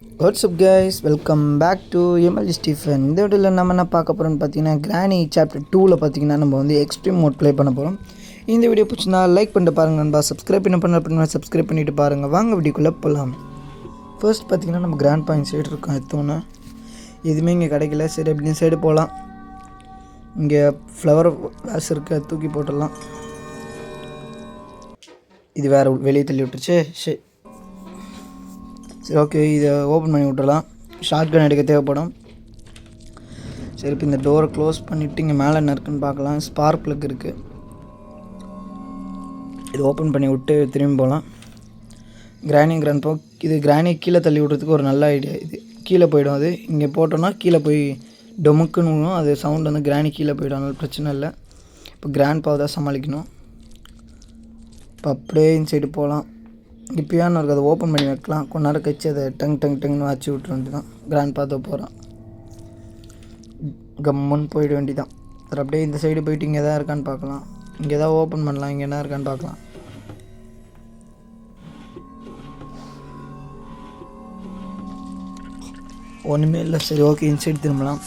WhatsApp guys, welcome back to MLG Stephen. இந்த வீடியோவில் நம்ம என்ன பார்க்க போகிறோம்னு பார்த்தீங்கன்னா, கிரானி சாப்டர் 2ல் பார்த்தீங்கன்னா நம்ம வந்து எக்ஸ்ட்ரீம் மோட் ப்ளே பண்ண போகிறோம். இந்த வீடியோ பிடிச்சிருந்தா லைக் பண்ணிட்டு பாருங்கள் நண்பா. சப்ஸ்கிரைப் பண்ண சப்ஸ்கிரைப் பண்ணிவிட்டு பாருங்கள். வாங்க வீடியோக்குள்ளே போகலாம். ஃபர்ஸ்ட் பார்த்தீங்கன்னா நம்ம கிராண்ட் பாயிண்ட் சைடு இருக்கோம். எத்தோன்னா எதுவுமே இங்கே கிடைக்கல. சரி, அப்படின்னு சைடு போகலாம். இங்கே ஃப்ளவர் வாஸ் இருக்குது, தூக்கி போட்டுடலாம். இது வேறு வெளியே தள்ளி விட்டுருச்சு. சரி ஓகே, இதை ஓப்பன் பண்ணி விட்டுறலாம். ஷார்ட் கன் எடுக்க தேவைப்படும். சரி, இப்போ இந்த டோரை க்ளோஸ் பண்ணிவிட்டு இங்கே மேலே என்ன இருக்குன்னு பார்க்கலாம். ஸ்பார்க் ப்ளக் இருக்குது. இது ஓப்பன் பண்ணி விட்டு திரும்பி போகலாம். கிராண்ட் போ இது கிரானி கீழே தள்ளி விட்றதுக்கு ஒரு நல்ல ஐடியா. இது கீழே போய்டும். அது இங்கே போட்டோன்னா கீழே போய் டொமுக்குன்னு அது சவுண்ட் வந்து கிரானி கீழே போய்டும். அதனால பிரச்சனை இல்லை. இப்போ கிராண்ட் பாவை தான் சமாளிக்கணும். இப்போ அப்படியே இந்த சைடு போகலாம். இங்கே பியானோ இருக்குது, அதை ஓப்பன் பண்ணி வைக்கலாம். கொஞ்ச நேரம் கழிச்சு அதை டங்குன்னு வச்சு விட்ற வேண்டியதான். கிராண்ட் பார்த்து போகிறான். கம்முன்னு போயிட வேண்டியதான். அது அப்படியே இந்த சைடு போயிட்டு இங்கே எதாவது இருக்கான்னு பார்க்கலாம். இங்கே எதாவது ஓப்பன் பண்ணலாம். இங்கே என்ன இருக்கான்னு பார்க்கலாம். ஒன்றுமே இல்லை. சரி ஓகே, இந்த சைடு திரும்பலாம்.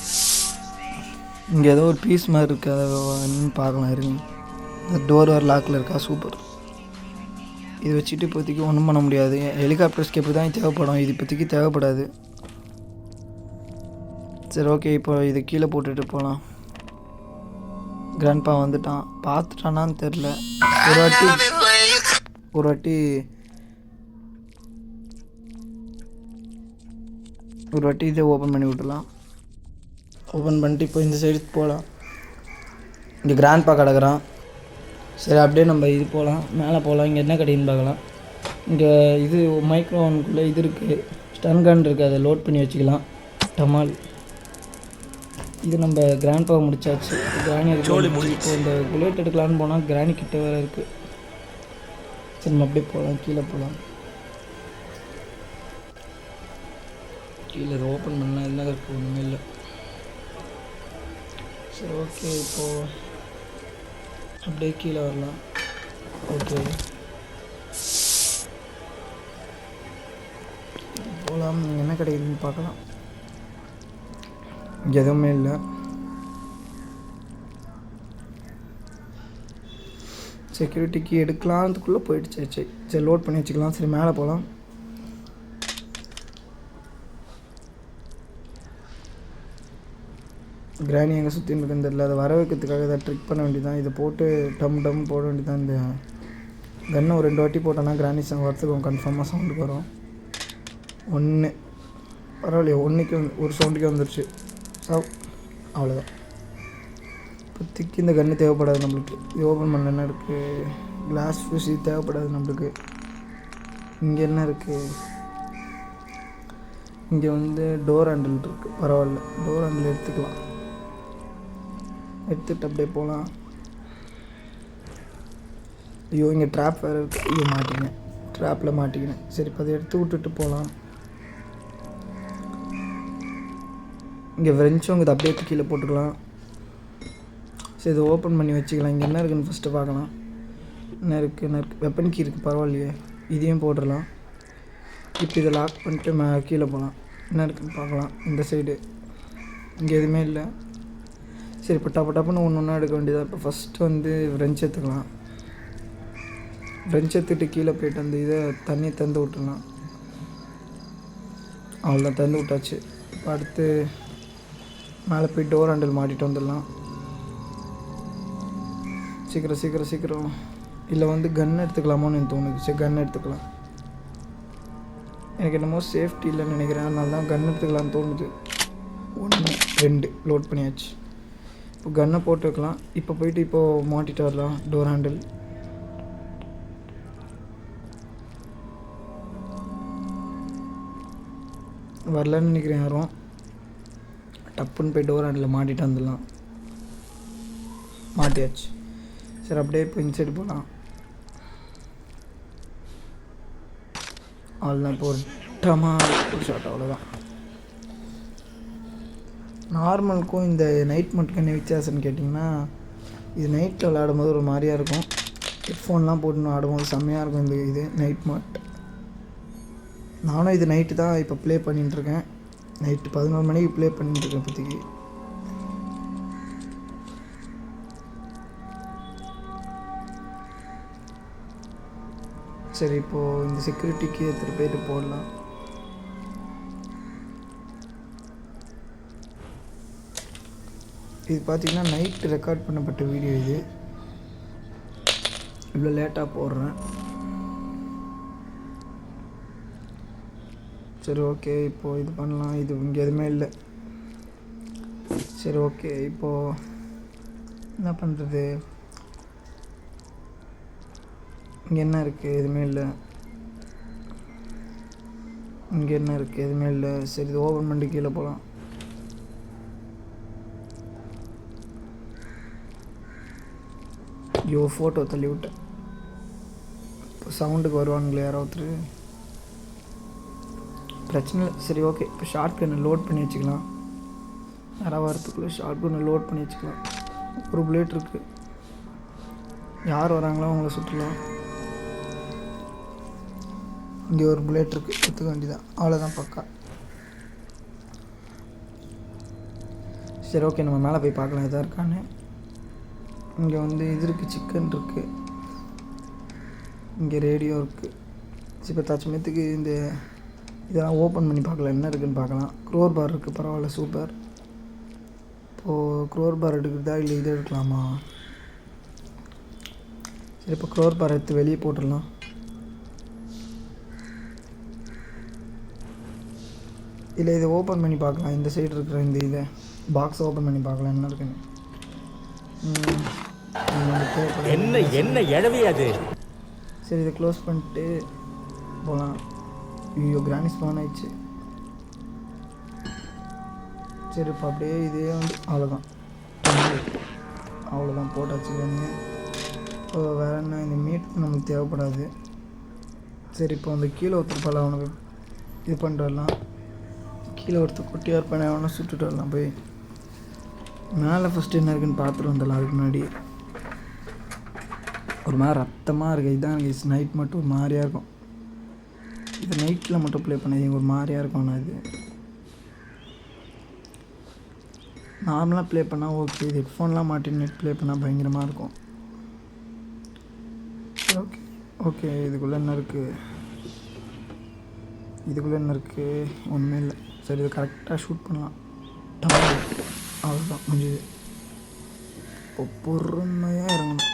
இங்கே ஏதோ ஒரு பீஸ் மாதிரி இருக்குது, அதை என்னன்னு பார்க்கலாம். இருங்க, இந்த டோர் வேறு லாக்கில் இருக்கா. சூப்பர். இது வச்சுட்டு இப்போதைக்கு ஒன்றும் பண்ண முடியாது. ஹெலிகாப்டர் ஸ்கேப்பு தான் தேவைப்படும். இது இப்போதைக்கு தேவைப்படாது. சரி ஓகே, இப்போ இதை கீழே போட்டுட்டு போகலாம். கிராண்ட்பா வந்துட்டான். பார்த்துட்டானான்னு தெரில. ஒரு வாட்டி இதை ஓப்பன் பண்ணி விட்டுலாம். ஓப்பன் பண்ணிட்டு இப்போ இந்த சைடு போகலாம். இங்கே கிராண்ட்பா கிடக்குறான். சரி, அப்படியே நம்ம இது போகலாம், மேலே போகலாம். இங்கே என்ன கிடைக்குன்னு பார்க்கலாம். இங்கே இது மைக்ரோவனுக்குள்ளே இது இருக்குது, ஸ்டன் கன் இருக்குது. அதை லோட் பண்ணி வச்சுக்கலாம். டமால் இது நம்ம கிராண்ட் பாவை முடிச்சாச்சு. கிராணி இருக்குது. இப்போ இந்த புல்லட் எடுக்கலான்னு போனால் கிராணி கிட்ட வேறு இருக்குது. சரி, நம்ம அப்படியே போகலாம். கீழே போகலாம். கீழே இதை ஓப்பன் பண்ணலாம். என்ன இருக்குது? ஒன்றுமே இல்லை. சரி ஓகே, இப்போது அப்படியே கீழே வரலாம். ஓகே, போகலாம். என்ன கிடைக்குதுன்னு பார்க்கலாம். இங்கே எதுவுமே இல்லை. செக்யூரிட்டிக்கு எடுக்கலான்றதுக்குள்ளே போயிடுச்சு. சரி லோட் பண்ணி வச்சுக்கலாம். சரி, மேலே போகலாம். கிராணி எங்கே சுற்றின்னு இருக்குன்னு தெரியல. அதை வர வைக்கிறதுக்காக இதை ட்ரிக் பண்ண வேண்டியதான். இதை போட்டு டம் போட வேண்டியதான். இந்த கன்னை ஒரு 2 வாட்டி போட்டோன்னா கிராணி வரத்துக்கு கன்ஃபார்மாக சவுண்டுக்கு வரும். ஒன்று பரவாயில்லையே, ஒன்றுக்கு ஒரு சவுண்டுக்கே வந்துடுச்சு. அவ்வளோதான். இப்போதைக்கு இந்த கன்று தேவைப்படாது நம்மளுக்கு. இது ஓப்பன் பண்ண என்ன இருக்குது? Glass fuse. இது தேவைப்படாது நம்மளுக்கு. இங்கே என்ன இருக்குது? இங்கே வந்து டோர் ஹேண்டில் இருக்குது. பரவாயில்ல, டோர் ஹேண்டில் எடுத்துக்கலாம். எடுத்துகிட்டு அப்படியே போகலாம். ஐயோ, இங்கே ட்ராப் வேறு இருக்குது. ஐயோ, மாட்டிக்கினேன். ட்ராப்பில் மாட்டிக்கினேன். சரி, இப்போ அதை எடுத்து விட்டுட்டு போகலாம். இங்கே ஃப்ரெஞ்சும் இதை அப்படியே கீழே போட்டுக்கலாம். சரி, இதை ஓப்பன் பண்ணி வச்சுக்கலாம். இங்கே என்ன இருக்குதுன்னு ஃபஸ்ட்டு பார்க்கலாம். என்ன இருக்குது? வெப்பன் கீ இருக்குது. பரவாயில்லையே, இதையும் போட்டுடலாம். இப்போ இதை லாக் பண்ணிட்டு கீழே போகலாம். என்ன இருக்குதுன்னு பார்க்கலாம். இந்த சைடு இங்கே எதுவுமே இல்லை. சரி, இப்போ டப்புன்னு ஒன்று எடுக்க வேண்டியதாக. இப்போ ஃபஸ்ட்டு வந்து ஃப்ரெஞ்ச் எடுத்துக்கலாம். ஃப்ரெஞ்ச் எடுத்துகிட்டு கீழே போய்ட்டு அந்த இதை தண்ணியை திறந்து விட்டுடலாம். அவ்வளோதான், திறந்து விட்டாச்சு. இப்போ அடுத்து மேலே போய் டோர் ஹேண்டில் மாட்டிட்டு வந்துடலாம். சீக்கிரம். இல்லை வந்து கன் எடுத்துக்கலாமோன்னு எனக்கு தோணுது. சரி, கன் எடுத்துக்கலாம். எனக்கு என்னமோ சேஃப்டி இல்லைன்னு நினைக்கிறேன். அதனால தான் கன் எடுத்துக்கலான்னு தோணுது. 1 2 லோட் பண்ணியாச்சு. இப்போ கன்னை போட்டு வைக்கலாம். இப்போ போயிட்டு இப்போது மாட்டிட்டு வரலாம் டோர் ஹேண்டில். வரலன்னு நினைக்கிறேன் யாரும். டப்புன்னு போய் டோர் ஹேண்டில் மாட்டிட்டு வந்துடலாம். மாட்டியாச்சு. சரி, அப்படியே இப்போ இந்த சைடு போகலாம். அவ்வளோதான். இப்போ ஒரு ஷாட். அவ்வளோதான். நார்மலுக்கும் இந்த நைட் மோட்க்கு என்ன வித்தியாசம்னு கேட்டிங்கன்னா, இது நைட்டில் விளையாடும்போது ஒரு மாதிரியாக இருக்கும். ஹெட்ஃபோன்லாம் போட்டுன்னு ஆடும்போது செம்மையாக இருக்கும். இந்த இது நைட் மோட். நானும் இது நைட்டு தான் இப்போ ப்ளே பண்ணிட்டுருக்கேன். நைட்டு 11 மணிக்கு ப்ளே பண்ணிட்டுருக்கேன் இப்போதைக்கு. சரி, இப்போது இந்த செக்யூரிட்டிக்கு எடுத்துகிட்டு போயிட்டு போடலாம். இது பார்த்திங்கன்னா நைட்டு ரெக்கார்ட் பண்ணப்பட்ட வீடியோ. இது இவ்வளோ லேட்டாக போடுறேன். சரி, ஓகே. இப்போது இது பண்ணலாம். இது இங்கே எதுவுமே இல்லை. சரி, ஓகே. இப்போது என்ன பண்ணுறது? இங்கே என்ன இருக்குது? எதுவுமே இல்லை. இங்கே என்ன இருக்குது? எதுவுமே இல்லை. சரி, இது ஓப்பன் பண்ணிட்டு கீழே போகலாம். ஐயோ, ஃபோட்டோ தள்ளி விட்டேன். இப்போ சவுண்டுக்கு வருவானுங்களே யாரோ ஒருத்தர். பிரச்சனை இல்லை. சரி, ஓகே. இப்போ ஷார்ட் கன்னை லோட் பண்ணி வச்சுக்கலாம். யாராவது வரத்துக்குள்ளே ஷார்ட் கன்னை லோட் பண்ணி வச்சுக்கலாம். ஒரு புல்லட் இருக்குது. யார் வராங்களோ அவங்கள சுற்றலாம். இங்கே ஒரு புல்லட் இருக்குது, எடுத்துக்க வேண்டியதான். அவ்வளோதான், பக்கா. சரி, ஓகே. நம்ம மேலே போய் பார்க்கலாம் எதாக இருக்கான்னு. இங்கே வந்து இது இருக்குது, சிக்கன் இருக்குது. இங்கே ரேடியோ இருக்குது. இப்போ தச்சமயத்துக்கு இந்த இதெல்லாம் ஓப்பன் பண்ணி பார்க்கலாம், என்ன இருக்குதுன்னு பார்க்கலாம். க்ரோர் பார் இருக்குது, பரவாயில்ல, சூப்பர். இப்போது க்ரோர் பார் எடுக்கிறதா இல்லை இது எடுக்கலாமா? சரி, இப்போ க்ரோர் பார் எடுத்து வெளியே போட்டுடலாம். இல்லை, இதை ஓப்பன் பண்ணி பார்க்கலாம். இந்த சைடு இருக்கிற இந்த இதை பாக்ஸ் ஓப்பன் பண்ணி பார்க்கலாம் என்ன இருக்குன்னு. என்ன என்ன எழவி அது? சரி, இதை க்ளோஸ் பண்ணிட்டு போகலாம். ஐயோ, கிராணி ஸ்பான் ஆயிடுச்சு. சரி, இப்போ அப்படியே இதே வந்து அவ்வளோதான் போட்டாச்சு. இப்போ வேறு என்ன, இந்த மீட் நமக்கு தேவைப்படாது. சரி, இப்போ அந்த கீழே ஒருத்தர் பல அவனுக்கு இது பண்ணிட்டு வரலாம். கீழே ஒருத்தர் குட்டியாக இருப்பானே, அவனை சுட்டுட்டு வரலாம். போய் மேலே ஃபஸ்ட்டு என்ன இருக்குன்னு பார்த்துட்டு வந்துடலாம். அதுக்கு முன்னாடி ஒரு மாதிரி ரத்தமாக இருக்குது. இதுதான் எனக்கு நைட் மட்டும் ஒரு மாதிரியாக இருக்கும். இது நைட்டில் மட்டும் ப்ளே பண்ணாதீங்க, ஒரு மாதிரியாக இருக்கும். ஆனால் இது நார்மலாக ப்ளே பண்ணால் ஓகே. இது ஹெட்ஃபோன்லாம் மாட்டி நெட் ப்ளே பண்ணால் பயங்கரமாக இருக்கும். Okay, okay. இதுக்குள்ளே என்ன இருக்குது? ஒன்றுமே இல்லை. சரி, இது கரெக்டாக ஷூட் பண்ணலாம். அவ்வளோதான், முடிஞ்சுது. இப்போ பொறுமையாக இறங்கணும்.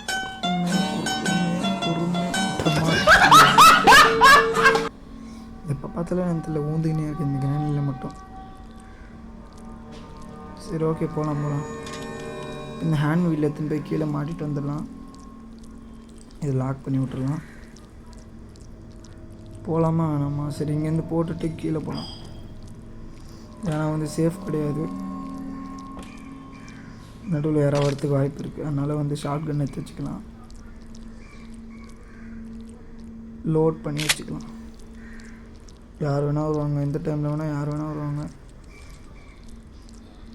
எப்போ பார்த்தாலும் எனக்கு தெரியல, ஊந்துக்கினே இருக்குது இந்த கிரானியில் மட்டும். சரி, ஓகே. போகலாம். இந்த ஹேண்ட் வீல் எடுத்துன்னு போய் கீழே மாட்டிட்டு வந்துடலாம். இது லாக் பண்ணி விட்டுடலாம். போகலாமா வேணாமா? சரி, இங்கேருந்து போட்டுட்டு கீழே போகலாம். ஏன்னா வந்து சேஃப் கிடையாது, நடுவில் யாராவது வரத்துக்கு வாய்ப்பு இருக்குது. அதனால் வந்து ஷார்ட் கன் எடுத்து வச்சுக்கலாம், லோட் பண்ணி வச்சுக்கலாம். யார் வேணால் வருவாங்க, எந்த டைமில் வேணால் யார் வேணால் வருவாங்க.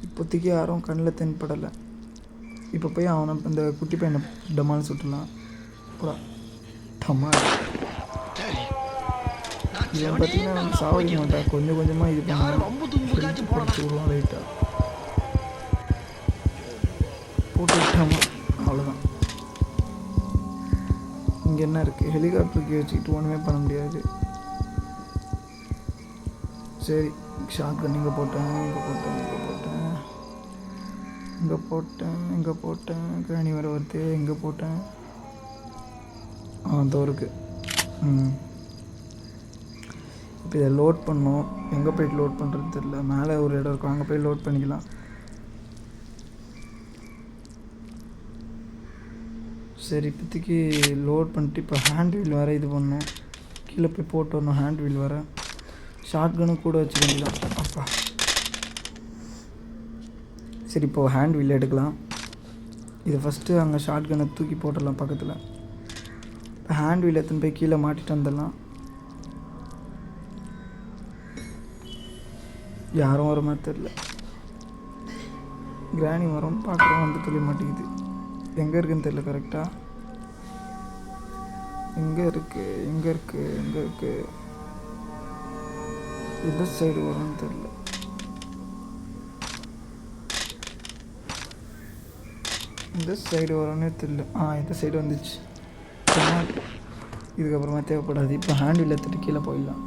இப்போதைக்கு யாரும் கண்ணில் தென்படலை. இப்போ போய் அவனை இந்த குட்டி பையனை டமால் சுட்டலாம். பூரா டமால். இவன் பார்த்தீங்கன்னா வந்து சாவடிக்க மாட்டான், கொஞ்சம் கொஞ்சமாக இது பண்ணுவான். லைட்டாக போட்டு விட்டாமா, அவ்வளோதான். இங்கே என்ன இருக்குது? ஹெலிகாப்டருக்கு வச்சுக்கிட்டு ஒன்றுமே பண்ண முடியாது. சரி, ஷார்ட் கன் இங்கே போட்டேன். கிராணி வர வருது. எங்கே போட்டேன்? அதோ இருக்குது. இப்போ இதை லோட் பண்ணோம். எங்கே போய்ட்டு லோட் பண்ணுறது தெரியல. மேலே ஒரு இடம் இருக்கும், அங்கே போய் லோட் பண்ணிக்கலாம். சரி, இப்போதைக்கு லோட் பண்ணிட்டு இப்போ ஹேண்ட் வீல் வேறு இது பண்ணணும். கீழே போய் போட்டு வரணும் ஹேண்ட் வீல் வேறு. ஷார்ட் கன்னும் கூட வச்சுக்க வேண்டியதான். அப்பா, சரி. இப்போது ஹேண்ட் வீல் எடுக்கலாம். இதை ஃபஸ்ட்டு அங்கே ஷார்ட் கன்னை தூக்கி போட்டுடலாம் பக்கத்தில். இப்போ ஹேண்ட் வீல் எடுத்துன்னு போய் கீழே மாட்டிட்டு வந்துடலாம். யாரும் வர மாதிரி தெரில. கிராணி வரும் பார்க்குறோம், வந்து தெரிய மாட்டேங்குது. எங்கே இருக்குன்னு தெரியல கரெக்டாக. எங்கே இருக்குது? எந்த சைடு வரும்னு தெரியல. இந்த சைடு வரும்னே தெரியல. இந்த சைடு வந்துச்சு. இதுக்கப்புறமா தேவைப்படாது. இப்போ ஹேண்டில் எடுத்துகிட்டு கீழே போயிடலாம்.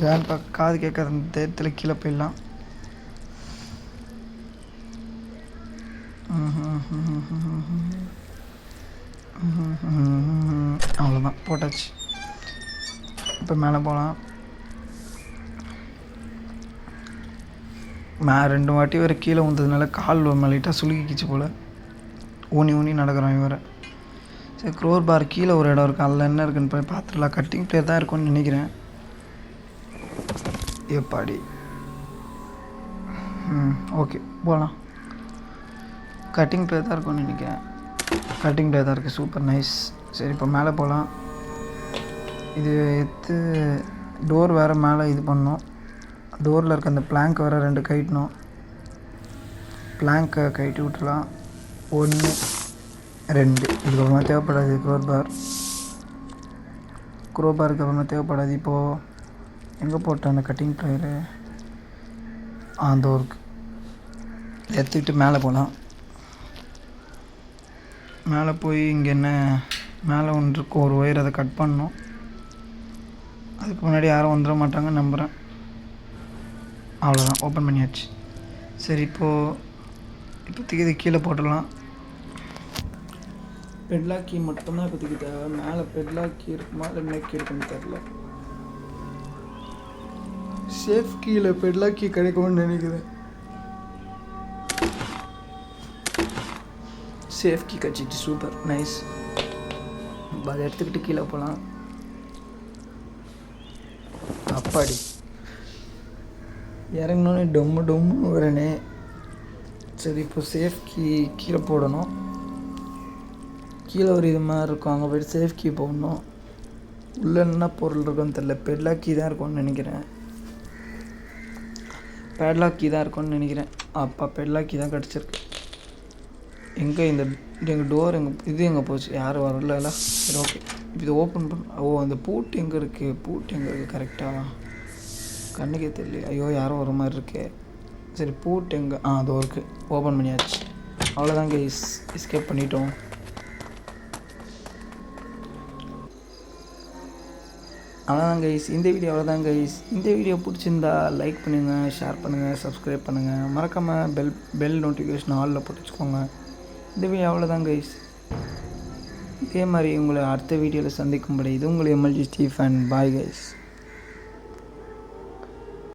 கிராண்ட் பாக் காது கேட்காத அந்த தைரியத்தில் கீழே போயிடலாம். அவ்வளோதான், போட்டாச்சு. இப்போ மேலே போகலாம். 2 வாட்டி வரை கீழே வந்ததுனால கால் லைட்டாக சுலுக்கிச்சு போல். ஊனி நடக்கிறான் இவரை. சரி, க்ரோர் பார் கீழே ஒரு இடம் இருக்குது. அதில் என்ன இருக்குன்னு போய் பார்த்துடலாம். கட்டிங் பிளேயர் தான் இருக்கும்னு நினைக்கிறேன். எப்பாடி ஓகே, போகலாம். கட்டிங் பிளேயர் தான் இருக்கும்னு நினைக்கிறேன். கட்டிங் பிளேயர் தான் இருக்குது. Super nice. சரி, இப்போ மேலே போகலாம். இது டோர் வேறு மேலே இது பண்ணோம். டோரில் இருக்க அந்த பிளாங்க் வேறு 2 கட்டணும். பிளாங்கை கட்டி விட்டுலாம். 1 2 இதுக்கப்புறமா தேவைப்படாது. க்ரோபாருக்கு அப்புறமா தேவைப்படாது. இப்போது எங்கே போட்டேன் அந்த கட்டிங் ப்ளேயரு? டோருக்கு எடுத்துக்கிட்டு மேலே போகலாம். மேலே போய் இங்கே என்ன மேலே ஒன்று இருக்கும், ஒரு ஒயர், அதை கட் பண்ணணும். அதுக்கு முன்னாடி யாரும் வந்துட மாட்டாங்கன்னு நம்புகிறேன். அவ்வளோதான், ஓப்பன் பண்ணியாச்சு. சரி, இப்போதைக்கு இது கீழே போட்டுடலாம். பெட்லாக் கீ மட்டும்தான் இப்போதைக்கு தேவை. மேலே பெட்லாக் கீ இருக்குமா இல்லை என்ன கீ இருக்குன்னு தெரில. சேஃப் கீயில் பெட்லாக் கீ கிடைக்கும்னு நினைக்கிறேன். சேஃப் கீ கட்சிட்டு சூப்பர் நைஸ். அதை எடுத்துக்கிட்டு கீழே போகலாம். அப்பாடி இறங்கினோன்னே டொம்முன்னு வரனே. சரி, இப்போ சேஃப் கீ கீழே போடணும். கீழே ஒரு இது மாதிரி இருக்கும், அங்கே போய்ட்டு சேஃப் கீ போடணும். உள்ளே என்ன பொருள் இருக்குன்னு தெரில. பெட்லாக் கீ தான் இருக்கும்னு நினைக்கிறேன். அப்பா பெட்லாக் கீ தான் கிடச்சிருக்கு. எங்கே எங்கள் டோர் எங்கே போச்சு? யாரும் வரல. சரி, ஓகே. இப்போ இதை ஓப்பன் பண்ண. அந்த பூட்டு எங்கே இருக்குது? கரெக்டாக கண்ணுக்கே தெரியல. ஐயோ, யாரும் வர மாதிரி இருக்கு. சரி, பூட்டு எங்கே? அதோ இருக்குது. ஓப்பன் பண்ணியாச்சு. அவ்வளோதாங்க, எஸ்கேப் பண்ணிட்டோம். அவ்வளோதான் கைஸ், இந்த வீடியோ அவ்வளோதான் கைஸ். இந்த வீடியோ பிடிச்சிருந்தா லைக் பண்ணுங்கள், ஷேர் பண்ணுங்கள், சப்ஸ்கிரைப் பண்ணுங்கள். மறக்காமல் பெல் நோட்டிஃபிகேஷன் ஆலில் போட்டு வச்சுக்கோங்க. இந்த வீடியோ அவ்வளோதான் கைஸ். இதே மாதிரி உங்களை அடுத்த வீடியோவில் சந்திக்கும்படி இது உங்களை எம்எல்ஜி ஸ்டீஃபன். Bye guys.